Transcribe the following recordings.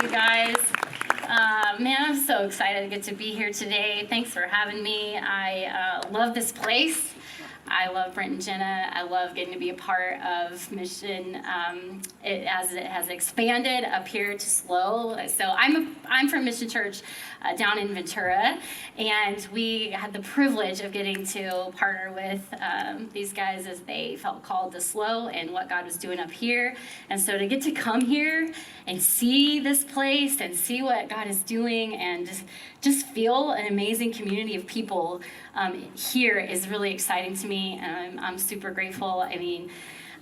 you guys. Man, I'm so excited to get to be here today. Thanks for having me. I love this place. I love Brent and Jenna. I love getting to be a part of Mission as it has expanded up here to SLO. So I'm from Mission Church down in Ventura, and we had the privilege of getting to partner with these guys as they felt called to SLO and what God was doing up here. And so to get to come here and see this place and see what God is doing and just feel an amazing community of people here is really exciting to me, and I'm super grateful. I mean,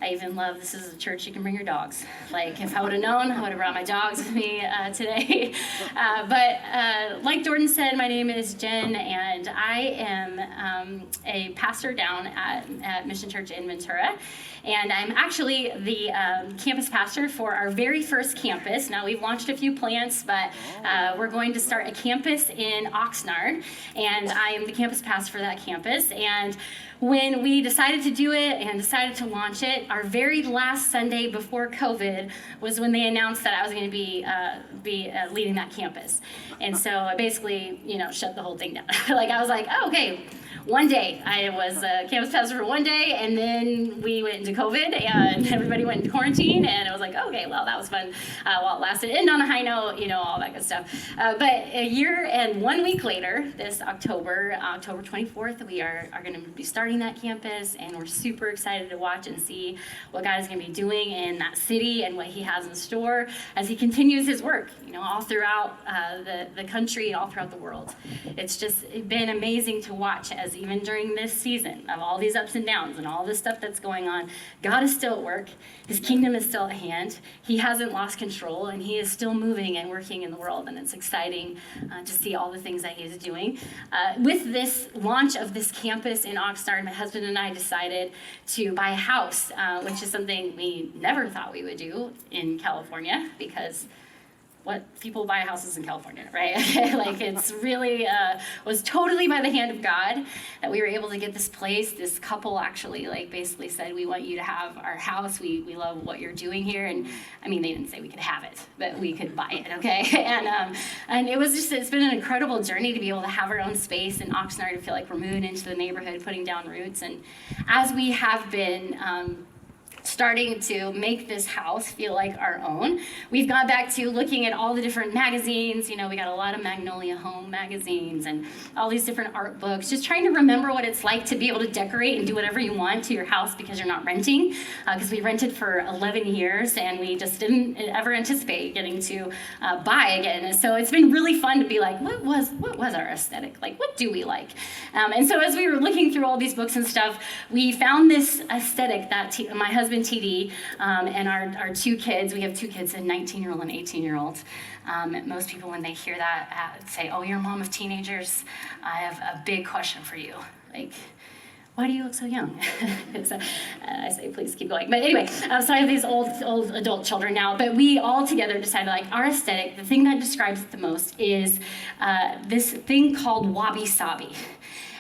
I even love this is a church you can bring your dogs. Like, if I would have known, I would have brought my dogs with me today. But like Jordan said, my name is Jen, and I am a pastor down at Mission Church in Ventura. And I'm actually the campus pastor for our very first campus. Now, we've launched a few plants, but we're going to start a campus in Oxnard, and I am the campus pastor for that campus. And when we decided to do it and decided to launch it, our very last Sunday before COVID was when they announced that I was going to be leading that campus. And so I basically, shut the whole thing down. Like, I was like, oh, okay. One day, I was a campus pastor for one day, and then we went into COVID, and everybody went into quarantine, and I was like, okay, well, that was fun while it lasted. And on a high note, all that good stuff. But a year and 1 week later, this October 24th, we are going to be starting that campus, and we're super excited to watch and see what God is going to be doing in that city and what He has in store as He continues His work, all throughout the country, all throughout the world. It's just been amazing to watch as even during this season of all these ups and downs and all this stuff that's going on, God is still at work. His kingdom is still at hand. He hasn't lost control, and He is still moving and working in the world, and it's exciting to see all the things that He is doing. With this launch of this campus in Oxnard, my husband and I decided to buy a house, which is something we never thought we would do in California, because what people buy houses in California, right? Like, it's really was totally by the hand of God that we were able to get this place. This couple actually basically said, we want you to have our house. We love what you're doing here. And I mean, they didn't say we could have it, but we could buy it, okay? And it was it's been an incredible journey to be able to have our own space in Oxnard, to feel like we're moving into the neighborhood, putting down roots. And as we have been starting to make this house feel like our own, we've gone back to looking at all the different magazines. We got a lot of Magnolia Home magazines and all these different art books, just trying to remember what it's like to be able to decorate and do whatever you want to your house because you're not renting, because we rented for 11 years and we just didn't ever anticipate getting to buy again. And so it's been really fun to be like, what was our aesthetic? Like, what do we like? And so as we were looking through all these books and stuff, we found this aesthetic that my husband TD and our two kids, we have two kids, a 19-year-old and 18-year-old. Most people, when they hear that, say, oh, you're a mom of teenagers. I have a big question for you. Like, why do you look so young? I say, please keep going. But anyway, so I have these old adult children now, but we all together decided, our aesthetic, the thing that describes it the most is this thing called wabi-sabi.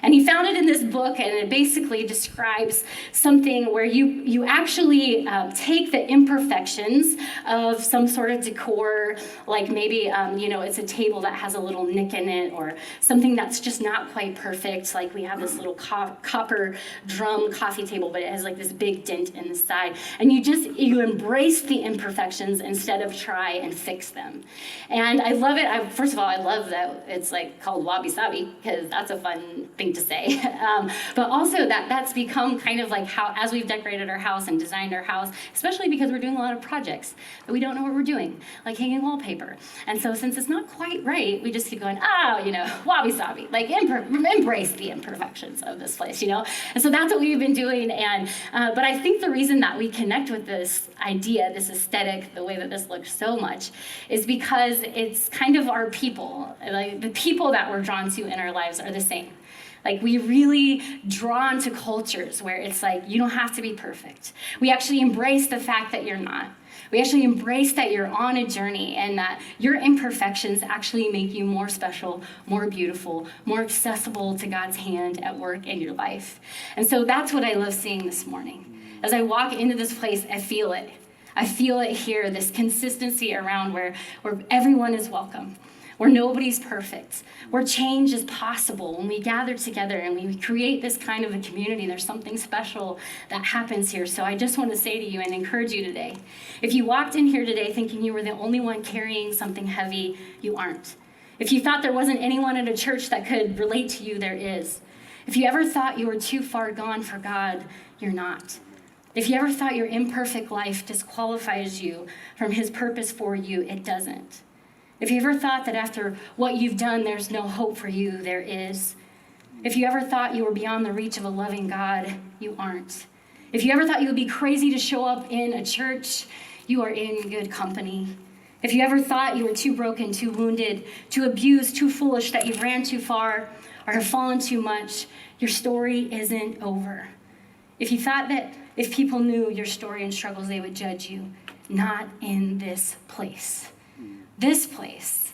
And he found it in this book, and it basically describes something where you actually take the imperfections of some sort of decor, like maybe, it's a table that has a little nick in it, or something that's just not quite perfect. Like, we have this little copper drum coffee table, but it has this big dent in the side. And you embrace the imperfections instead of try and fix them. And I love it. First of all, I love that it's called wabi-sabi, because that's a fun thing to say. But also that's become kind of how, as we've decorated our house and designed our house, especially because we're doing a lot of projects that we don't know what we're doing, like hanging wallpaper. And so since it's not quite right, we just keep going, wabi-sabi, embrace the imperfections of this place, And so that's what we've been doing. And but I think the reason that we connect with this idea, this aesthetic, the way that this looks so much, is because it's kind of our people. The people that we're drawn to in our lives are the same. We really drawn to cultures where it's you don't have to be perfect. We actually embrace the fact that you're not. We actually embrace that you're on a journey, and that your imperfections actually make you more special, more beautiful, more accessible to God's hand at work in your life. And so that's what I love seeing this morning. As I walk into this place, I feel it. I feel it here, this consistency around where everyone is welcome, where nobody's perfect, where change is possible when we gather together and we create this kind of a community. There's something special that happens here. So I just want to say to you and encourage you today, if you walked in here today thinking you were the only one carrying something heavy, you aren't. If you thought there wasn't anyone at a church that could relate to you, there is. If you ever thought you were too far gone for God, you're not. If you ever thought your imperfect life disqualifies you from his purpose for you, it doesn't. If you ever thought that after what you've done, there's no hope for you, there is. If you ever thought you were beyond the reach of a loving God, you aren't. If you ever thought you would be crazy to show up in a church, you are in good company. If you ever thought you were too broken, too wounded, too abused, too foolish, that you've ran too far or have fallen too much, your story isn't over. If you thought that if people knew your story and struggles, they would judge you, not in this place. This place,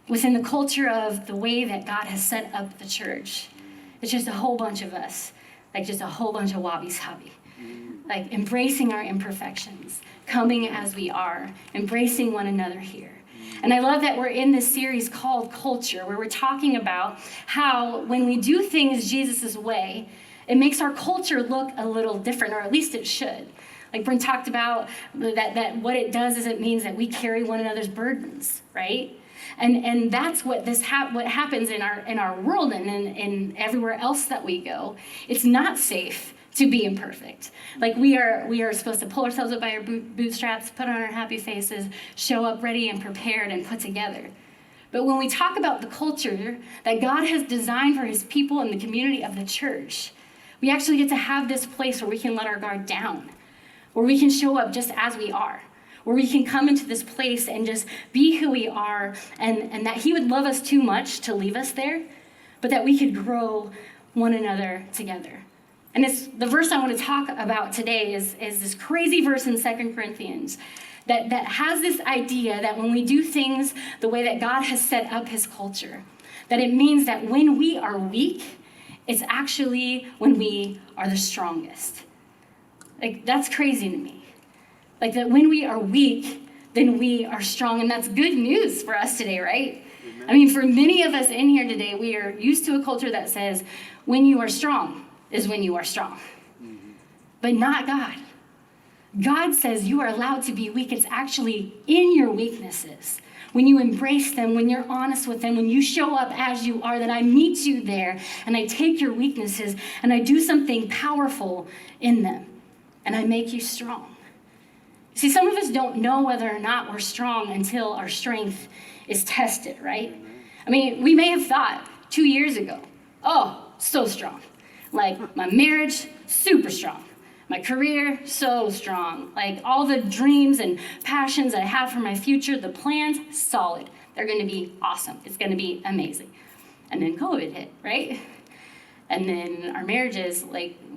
within the culture of the way that God has set up the church, it's just a whole bunch of us, like just a whole bunch of wabi-sabi, like embracing our imperfections, coming as we are, embracing one another here. And I love that we're in this series called Culture, where we're talking about how when we do things Jesus' way, it makes our culture look a little different, or at least it should. Like Brent talked about, that what it does is it means that we carry one another's burdens, right? And that's what what happens in our world and in everywhere else that we go. It's not safe to be imperfect. Like we are supposed to pull ourselves up by our bootstraps, put on our happy faces, show up ready and prepared and put together. But when we talk about the culture that God has designed for his people and the community of the church, we actually get to have this place where we can let our guard down, where we can show up just as we are, where we can come into this place and just be who we are, and that he would love us too much to leave us there, but that we could grow one another together. And it's the verse I want to talk about today is this crazy verse in 2 Corinthians that has this idea that when we do things the way that God has set up his culture, that it means that when we are weak, it's actually when we are the strongest. Like, that's crazy to me. Like, that when we are weak, then we are strong. And that's good news for us today, right? Amen. I mean, for many of us in here today, we are used to a culture that says, when you are strong is when you are strong. Mm-hmm. But not God. God says you are allowed to be weak. It's actually in your weaknesses. When you embrace them, when you're honest with them, when you show up as you are, that I meet you there and I take your weaknesses and I do something powerful in them and I make you strong. See, some of us don't know whether or not we're strong until our strength is tested, right? I mean, we may have thought 2 years ago, oh, so strong. Like my marriage, super strong. My career, so strong. Like all the dreams and passions I have for my future, the plans, solid. They're going to be awesome. It's going to be amazing. And then COVID hit, right? And then our marriages,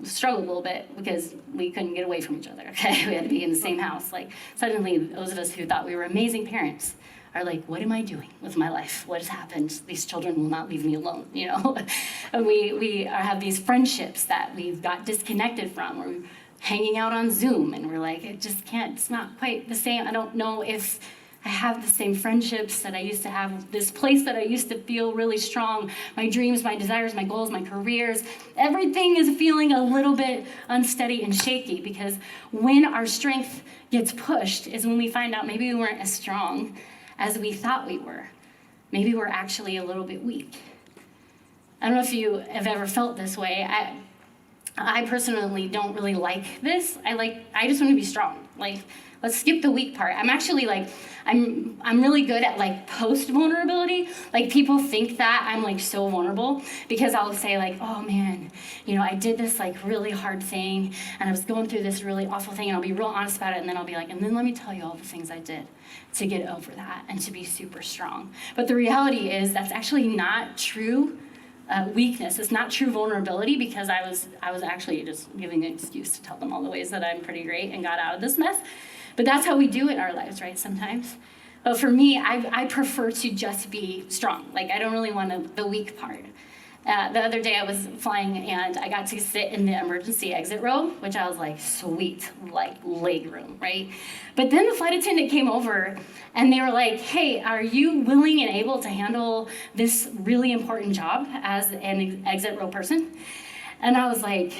struggled a little bit because we couldn't get away from each other, okay? We had to be in the same house. Like, suddenly, those of us who thought we were amazing parents are like, what am I doing with my life? What has happened? These children will not leave me alone, you know? And we have these friendships that we've got disconnected from. We're hanging out on Zoom, and we're like, it's not quite the same. I don't know if I have the same friendships that I used to have, this place that I used to feel really strong, my dreams, my desires, my goals, my careers. Everything is feeling a little bit unsteady and shaky, because when our strength gets pushed is when we find out maybe we weren't as strong as we thought we were. Maybe we're actually a little bit weak. I don't know if you have ever felt this way. I personally don't really like this. I just want to be strong. Let's skip the weak part. I'm actually I'm really good at post vulnerability. People think that I'm so vulnerable because I'll say oh man, I did this really hard thing and I was going through this really awful thing, and I'll be real honest about it, and then I'll be and then let me tell you all the things I did to get over that and to be super strong. But the reality is that's actually not true. Weakness. It's not true vulnerability, because I was actually just giving an excuse to tell them all the ways that I'm pretty great and got out of this mess. But that's how we do it in our lives, right, sometimes. But for me, I prefer to just be strong. I don't really want the weak part. The other day I was flying and I got to sit in the emergency exit row, which I was like, sweet, like leg room, right? But then the flight attendant came over and they were like, hey, are you willing and able to handle this really important job as an exit row person? And I was like,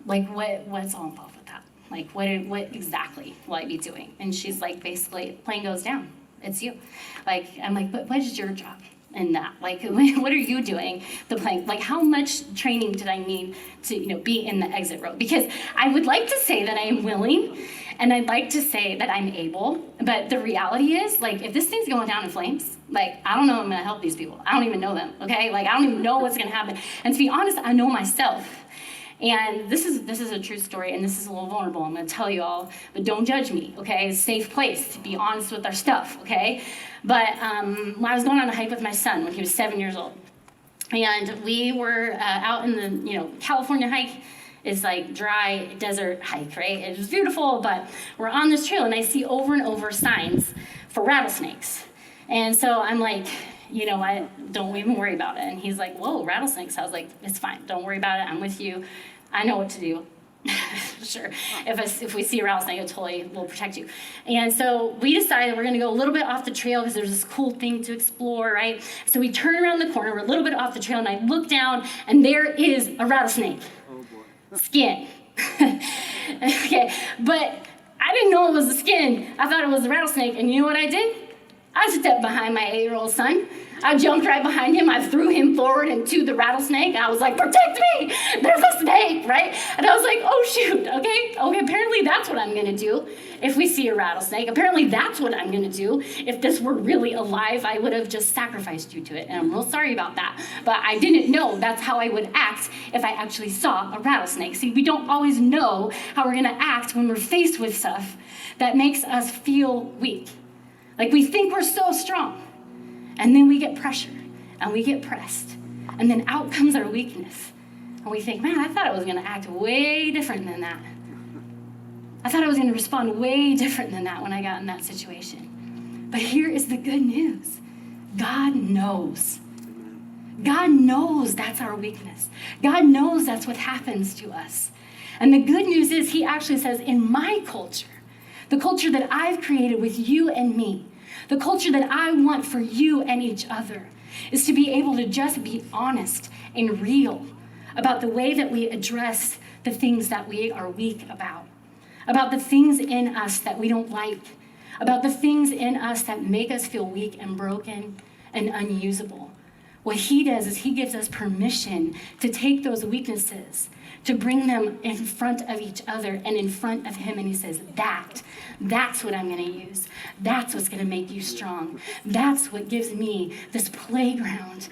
what's all involved with that? Like, what exactly will I be doing? And she's like, basically, plane goes down. It's you. Like, I'm like, but what is your job in that? Like, what are you doing? The plane, like, how much training did I need to, be in the exit row? Because I would like to say that I am willing, and I'd like to say that I'm able, but the reality is, like, if this thing's going down in flames, like, I don't know if I'm gonna help these people. I don't even know them, okay? Like, I don't even know what's gonna happen. And to be honest, I know myself. And this is a true story, and this is a little vulnerable. I'm going to tell you all, but don't judge me, okay? It's a safe place to be honest with our stuff, okay? But when I was going on a hike with my son when he was 7 years old, and we were out in the California hike. Is like dry desert hike, right? It was beautiful, but we're on this trail, and I see over and over signs for rattlesnakes, and so I'm like, I don't even worry about it. And he's like, whoa, rattlesnakes. I was like, it's fine. Don't worry about it. I'm with you. I know what to do. Sure. If we see a rattlesnake, it totally will protect you. And so we decided we're going to go a little bit off the trail because there's this cool thing to explore, right? So we turn around the corner. We're a little bit off the trail, and I look down, and there is a rattlesnake. Oh, boy. Skin. Okay. But I didn't know it was the skin. I thought it was a rattlesnake. And you know what I did? I stepped behind my 8-year-old son. I jumped right behind him. I threw him forward into the rattlesnake. I was like, protect me! There's a snake, right? And I was like, oh, shoot, okay, apparently that's what I'm going to do if we see a rattlesnake. Apparently that's what I'm going to do. If this were really alive, I would have just sacrificed you to it. And I'm real sorry about that. But I didn't know that's how I would act if I actually saw a rattlesnake. See, we don't always know how we're going to act when we're faced with stuff that makes us feel weak. Like we think we're so strong, and then we get pressure, and we get pressed, and then out comes our weakness. And we think, man, I thought I was going to act way different than that. I thought I was going to respond way different than that when I got in that situation. But here is the good news. God knows. God knows that's our weakness. God knows that's what happens to us. And the good news is he actually says, in my culture, the culture that I've created with you and me, the culture that I want for you and each other, is to be able to just be honest and real about the way that we address the things that we are weak about the things in us that we don't like, about the things in us that make us feel weak and broken and unusable. What he does is he gives us permission to take those weaknesses, to bring them in front of each other and in front of him. And he says, that's what I'm going to use. That's what's going to make you strong. That's what gives me this playground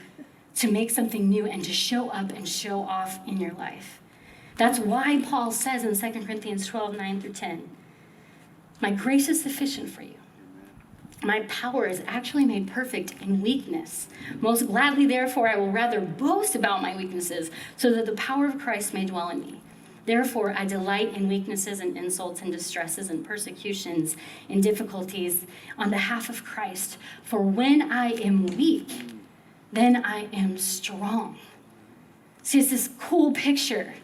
to make something new and to show up and show off in your life. That's why Paul says in 2 Corinthians 12, 9 through 10, my grace is sufficient for you. My power is actually made perfect in weakness. Most gladly, therefore, I will rather boast about my weaknesses so that the power of Christ may dwell in me. Therefore, I delight in weaknesses and insults and distresses and persecutions and difficulties on behalf of Christ. For when I am weak, then I am strong. See, it's this cool picture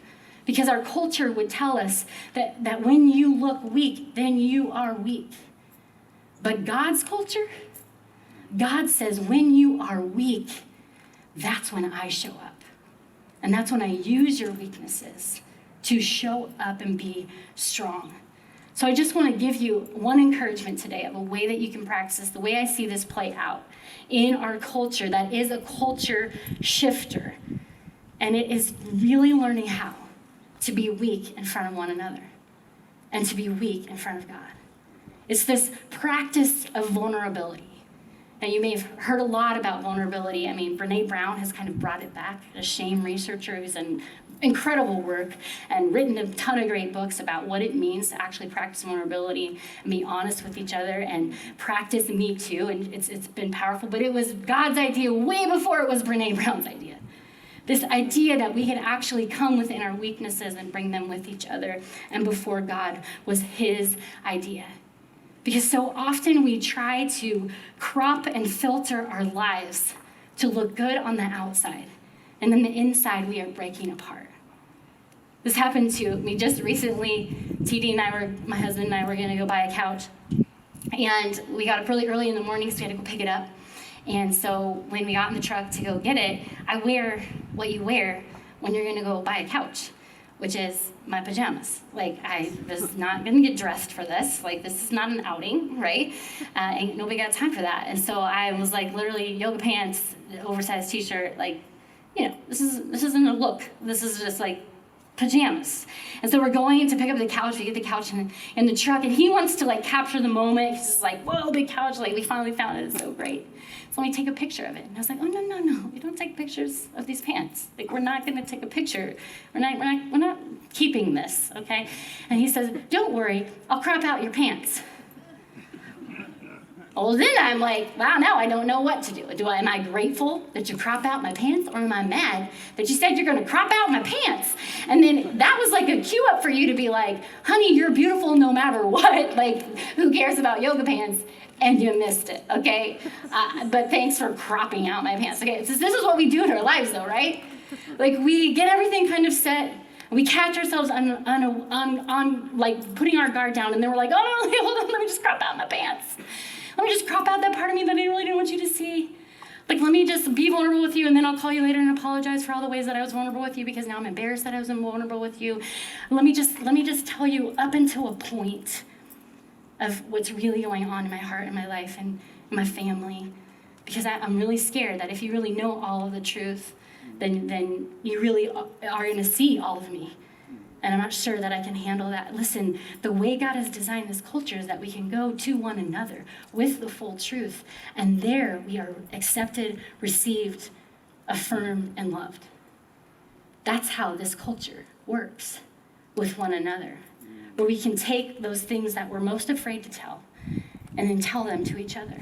because our culture would tell us that when you look weak, then you are weak. But God's culture, God says, when you are weak, that's when I show up. And that's when I use your weaknesses to show up and be strong. So I just want to give you one encouragement today of a way that you can practice this, the way I see this play out in our culture that is a culture shifter. And it is really learning how to be weak in front of one another and to be weak in front of God. It's this practice of vulnerability. Now, you may have heard a lot about vulnerability. I mean, Brene Brown has kind of brought it back, a shame researcher who's done incredible work and written a ton of great books about what it means to actually practice vulnerability and be honest with each other and practice Me Too. And it's been powerful, but it was God's idea way before it was Brene Brown's idea. This idea that we can actually come within our weaknesses and bring them with each other and before God was his idea. Because so often we try to crop and filter our lives to look good on the outside. and then the inside we are breaking apart. This happened to me just recently. My husband and I were gonna go buy a couch, and we got up really early in the morning, so we had to go pick it up. And so when we got in the truck to go get it, I wear what you wear when you're gonna go buy a couch, which is my pajamas. Like, I was not gonna get dressed for this. Like, this is not an outing, right? And nobody got time for that. And so I was like, literally yoga pants, oversized t-shirt, like, you know, this isn't a look. This is just like pajamas. And so we're going to pick up the couch. We get the couch in the truck, and he wants to like capture the moment. He's just like, whoa, big couch. Like, we finally found it. It's so great. So let me take a picture of it. And I was like, oh, no. We don't take pictures of these pants. Like, we're not going to take a picture. We're not keeping this, okay? And he says, don't worry. I'll crop out your pants. Well, then I'm like, wow, now I don't know what to do. Am I grateful that you crop out my pants, or am I mad that you said you're going to crop out my pants? And then that was like a cue up for you to be like, honey, you're beautiful no matter what. Like, who cares about yoga pants? And you missed it, okay? But thanks for cropping out my pants. Okay, so this is what we do in our lives, though, right? Like, we get everything kind of set. We catch ourselves on like putting our guard down, and then we're like, oh no, hold on, let me just crop out my pants. Let me just crop out that part of me that I really didn't want you to see. Like, let me just be vulnerable with you, and then I'll call you later and apologize for all the ways that I was vulnerable with you, because now I'm embarrassed that I was vulnerable with you. Let me just tell you up until a point of what's really going on in my heart and my life and my family, because I'm really scared that if you really know all of the truth, then you really are going to see all of me. And I'm not sure that I can handle that. Listen, the way God has designed this culture is that we can go to one another with the full truth, and there we are accepted, received, affirmed, and loved. That's how this culture works with one another, where we can take those things that we're most afraid to tell and then tell them to each other.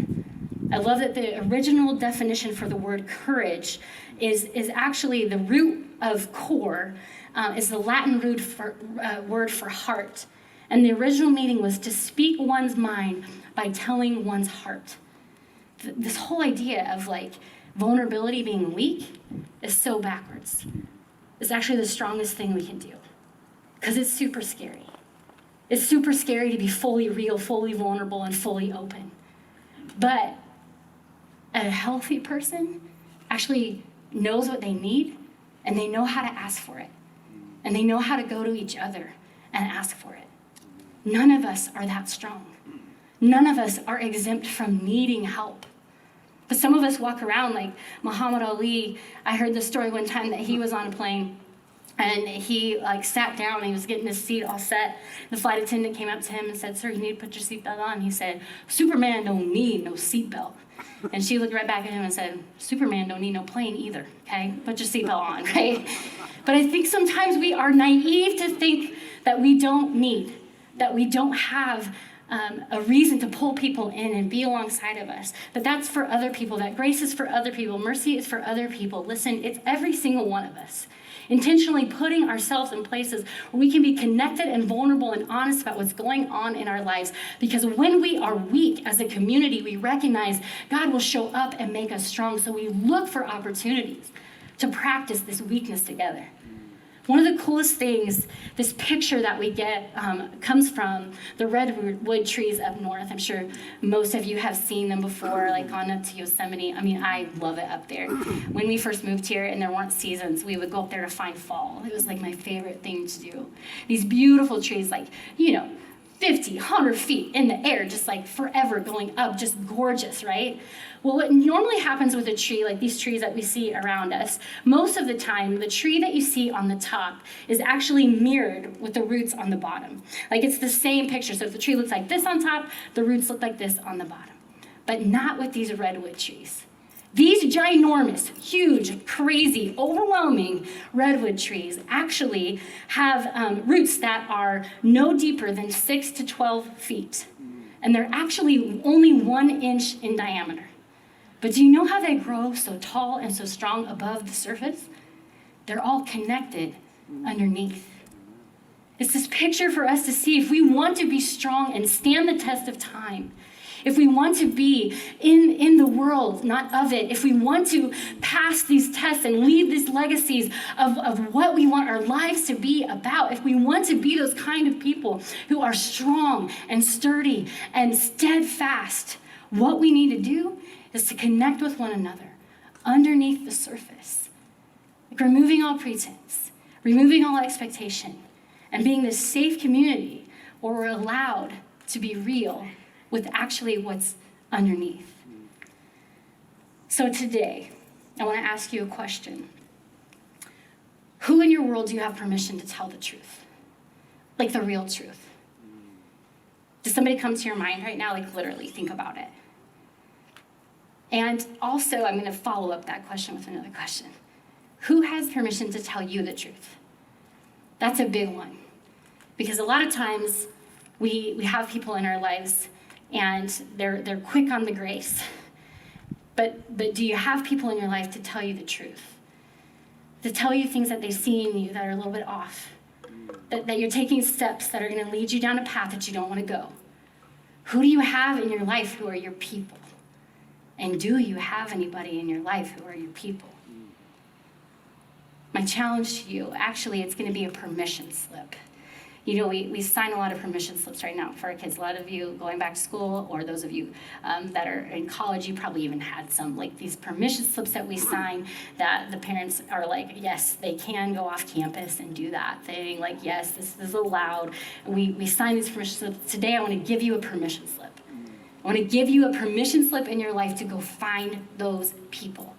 I love that the original definition for the word courage is actually the root of core, is the Latin root word for heart. And the original meaning was to speak one's mind by telling one's heart. This whole idea of like vulnerability being weak is so backwards. It's actually the strongest thing we can do, because it's super scary. It's super scary to be fully real, fully vulnerable, and fully open. But a healthy person actually knows what they need, and they know how to ask for it. And they know how to go to each other and ask for it. None of us are that strong. None of us are exempt from needing help. But some of us walk around like Muhammad Ali. I heard the story one time that he was on a plane, and he like sat down, and he was getting his seat all set. The flight attendant came up to him and said, sir, you need to put your seatbelt on. He said, Superman don't need no seatbelt. And she looked right back at him and said, Superman don't need no plane either, okay? Put your seatbelt on, right? But I think sometimes we are naive to think that we don't need, that we don't have a reason to pull people in and be alongside of us. That that's for other people, that grace is for other people, mercy is for other people. Listen, it's every single one of us. Intentionally putting ourselves in places where we can be connected and vulnerable and honest about what's going on in our lives. Because when we are weak as a community, we recognize God will show up and make us strong. So we look for opportunities to practice this weakness together. One of the coolest things, this picture that we get comes from the redwood trees up north. I'm sure most of you have seen them before, like gone up to Yosemite. I mean, I love it up there. When we first moved here and there weren't seasons, we would go up there to find fall. It was like my favorite thing to do. These beautiful trees, like, 50, 100 feet in the air, just like forever going up, just gorgeous, right? Well, what normally happens with a tree, like these trees that we see around us, most of the time, the tree that you see on the top is actually mirrored with the roots on the bottom. Like, it's the same picture. So if the tree looks like this on top, the roots look like this on the bottom. But not with these redwood trees. These ginormous, huge, crazy, overwhelming redwood trees actually have roots that are no deeper than 6 to 12 feet. And they're actually only 1 inch in diameter. But do you know how they grow so tall and so strong above the surface? They're all connected underneath. It's this picture for us to see if we want to be strong and stand the test of time. if we want to be in the world, not of it, if we want to pass these tests and leave these legacies of what we want our lives to be about, if we want to be those kind of people who are strong and sturdy and steadfast, what we need to do is to connect with one another underneath the surface, like removing all pretense, removing all expectation, and being this safe community where we're allowed to be real with actually what's underneath. So today, I want to ask you a question. Who in your world do you have permission to tell the truth? Like the real truth? Does somebody come to your mind right now? Like literally, think about it. And also, I'm going to follow up that question with another question. Who has permission to tell you the truth? That's a big one. Because a lot of times, we have people in our lives, and they're quick on the grace. But do you have people in your life to tell you the truth? To tell you things that they see in you that are a little bit off? That you're taking steps that are going to lead you down a path that you don't want to go? Who do you have in your life who are your people? And do you have anybody in your life who are your people? My challenge to you, actually, it's going to be a permission slip. You know, we sign a lot of permission slips right now for our kids. A lot of you going back to school, or those of you that are in college, you probably even had some, like these permission slips that we sign that the parents are like, yes, they can go off campus and do that thing. Like, yes, this is allowed. We sign these permission slips. Today, I want to give you a permission slip. I want to give you a permission slip in your life to go find those people.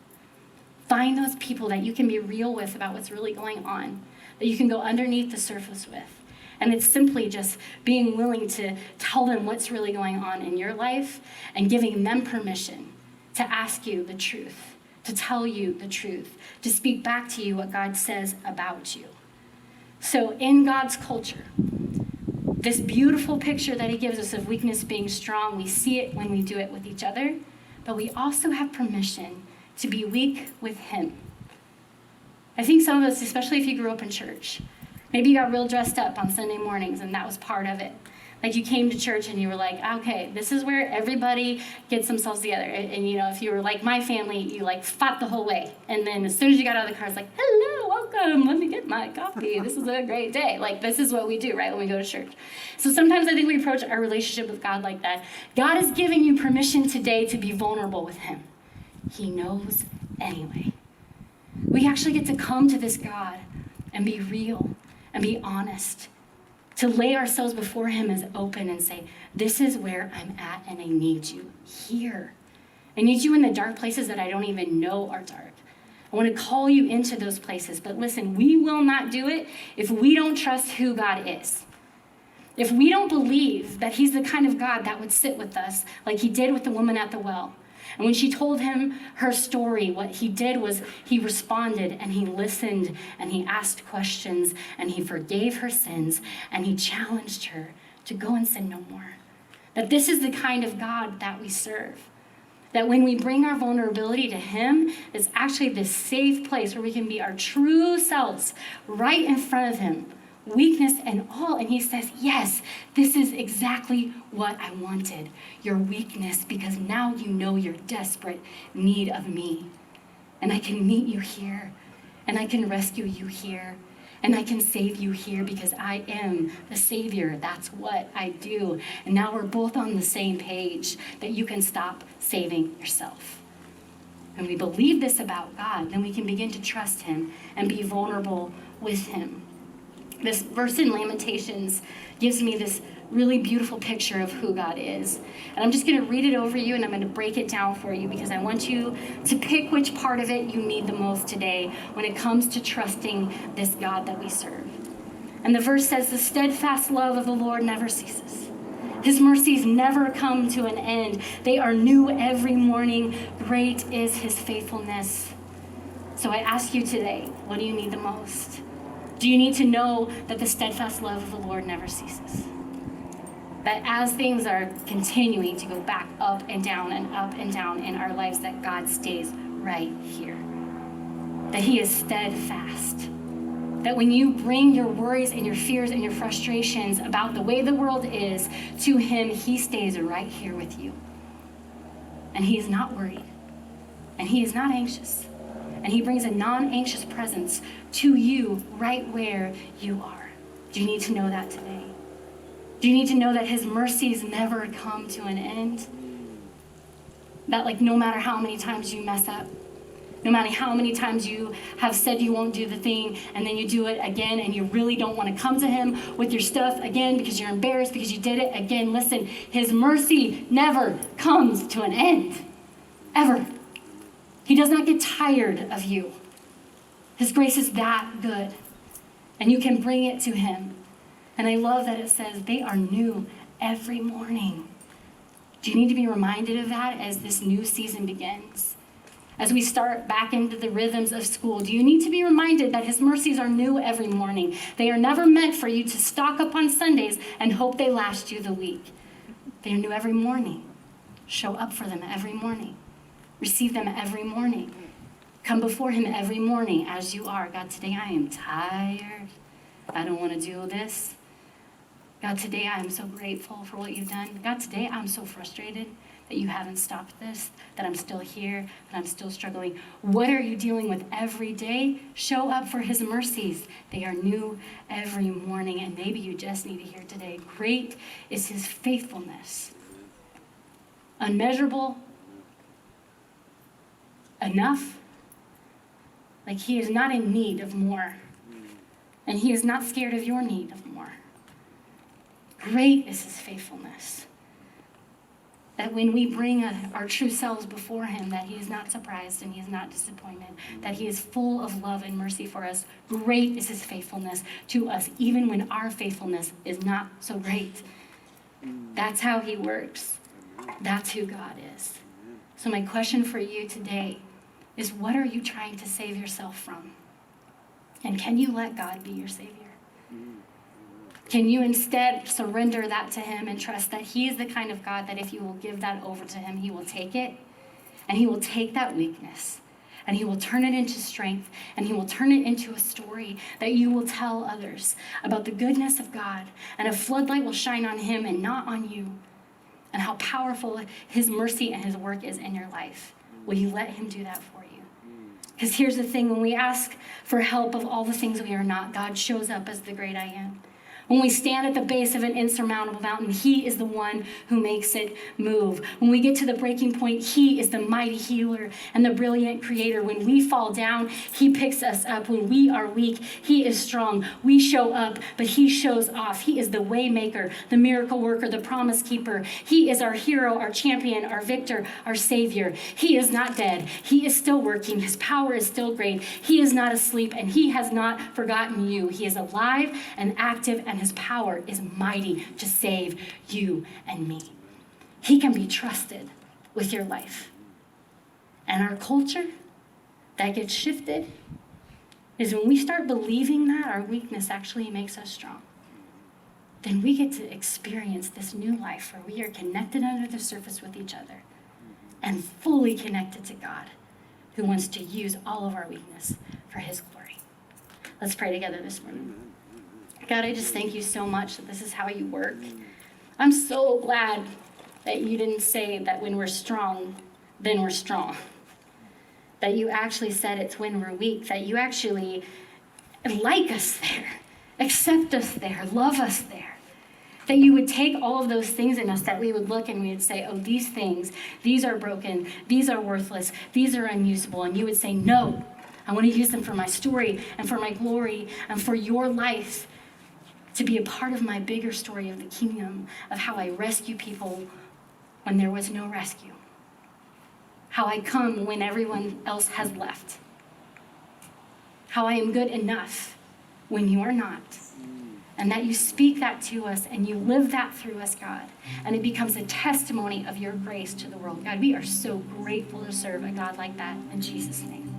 Find those people that you can be real with about what's really going on, that you can go underneath the surface with. And it's simply just being willing to tell them what's really going on in your life and giving them permission to ask you the truth, to tell you the truth, to speak back to you what God says about you. So in God's culture, this beautiful picture that he gives us of weakness being strong, we see it when we do it with each other, but we also have permission to be weak with him. I think some of us, especially if you grew up in church, maybe you got real dressed up on Sunday mornings and that was part of it. Like you came to church and you were like, okay, this is where everybody gets themselves together. And you know, if you were like my family, you like fought the whole way. And then as soon as you got out of the car, it's like, hello, welcome, let me get my coffee. This is a great day. Like this is what we do, right, when we go to church. So sometimes I think we approach our relationship with God like that. God is giving you permission today to be vulnerable with him. He knows anyway. We actually get to come to this God and be real and be honest, to lay ourselves before him as open and say, this is where I'm at and I need you here. I need you in the dark places that I don't even know are dark. I want to call you into those places. But listen, we will not do it if we don't trust who God is. If we don't believe that he's the kind of God that would sit with us like he did with the woman at the well. And when she told him her story, what he did was he responded and he listened and he asked questions and he forgave her sins and he challenged her to go and sin no more. That this is the kind of God that we serve. That when we bring our vulnerability to him, it's actually this safe place where we can be our true selves right in front of him. Weakness and all, and he says, yes, this is exactly what I wanted, your weakness, because now you know your desperate need of me. And I can meet you here, and I can rescue you here, and I can save you here because I am the Savior. That's what I do. And now we're both on the same page that you can stop saving yourself. When we believe this about God, then we can begin to trust him and be vulnerable with him. This verse in Lamentations gives me this really beautiful picture of who God is. And I'm just going to read it over you, and I'm going to break it down for you because I want you to pick which part of it you need the most today when it comes to trusting this God that we serve. And the verse says, the steadfast love of the Lord never ceases. His mercies never come to an end. They are new every morning. Great is his faithfulness. So I ask you today, what do you need the most? Do you need to know that the steadfast love of the Lord never ceases? That as things are continuing to go back up and down in our lives, that God stays right here. That he is steadfast. That when you bring your worries and your fears and your frustrations about the way the world is to him, he stays right here with you. And he is not worried. And he is not anxious. And he brings a non-anxious presence to you right where you are. Do you need to know that today? Do you need to know that his mercies never come to an end? That like no matter how many times you mess up, no matter how many times you have said you won't do the thing and then you do it again and you really don't want to come to him with your stuff again because you're embarrassed because you did it again. Listen, his mercy never comes to an end, ever. He does not get tired of you. His grace is that good. And you can bring it to him. And I love that it says they are new every morning. Do you need to be reminded of that as this new season begins? As we start back into the rhythms of school, do you need to be reminded that his mercies are new every morning? They are never meant for you to stock up on Sundays and hope they last you the week. They are new every morning. Show up for them every morning. Receive them every morning. Come before him every morning as you are. God, today I am tired. I don't want to do this. God, today I am so grateful for what you've done. God, today I'm so frustrated that you haven't stopped this, that I'm still here, that I'm still struggling. What are you dealing with every day? Show up for his mercies. They are new every morning, and maybe you just need to hear today. Great is his faithfulness. Unmeasurable. Enough. Like he is not in need of more. And he is not scared of your need of more. Great is his faithfulness. That when we bring our true selves before him, that he is not surprised and he is not disappointed, that he is full of love and mercy for us. Great is his faithfulness to us, even when our faithfulness is not so great. That's how he works. That's who God is. So my question for you today is, what are you trying to save yourself from? And can you let God be your Savior? Can you instead surrender that to him and trust that he is the kind of God that if you will give that over to him, he will take it, and he will take that weakness, and he will turn it into strength, and he will turn it into a story that you will tell others about the goodness of God, and a floodlight will shine on him and not on you, and how powerful his mercy and his work is in your life. Will you let him do that for you? Because here's the thing, when we ask for help of all the things we are not, God shows up as the great I am. When we stand at the base of an insurmountable mountain, he is the one who makes it move. When we get to the breaking point, he is the mighty healer and the brilliant creator. When we fall down, he picks us up. When we are weak, he is strong. We show up, but he shows off. He is the way maker, the miracle worker, the promise keeper. He is our hero, our champion, our victor, our savior. He is not dead. He is still working. His power is still great. He is not asleep, and he has not forgotten you. He is alive and active, and his power is mighty to save you and me. He can be trusted with your life. And our culture, that gets shifted, is when we start believing that our weakness actually makes us strong. Then we get to experience this new life where we are connected under the surface with each other and fully connected to God, who wants to use all of our weakness for his glory. Let's pray together this morning. God, I just thank you so much that this is how you work. I'm so glad that you didn't say that when we're strong, then we're strong. That you actually said it's when we're weak, that you actually like us there, accept us there, love us there. That you would take all of those things in us that we would look and we would say, oh, these things, these are broken, these are worthless, these are unusable. And you would say, no, I want to use them for my story and for my glory and for your life, to be a part of my bigger story of the kingdom, of how I rescue people when there was no rescue. How I come when everyone else has left. How I am good enough when you are not. And that you speak that to us and you live that through us, God. And it becomes a testimony of your grace to the world. God, we are so grateful to serve a God like that. In Jesus' name.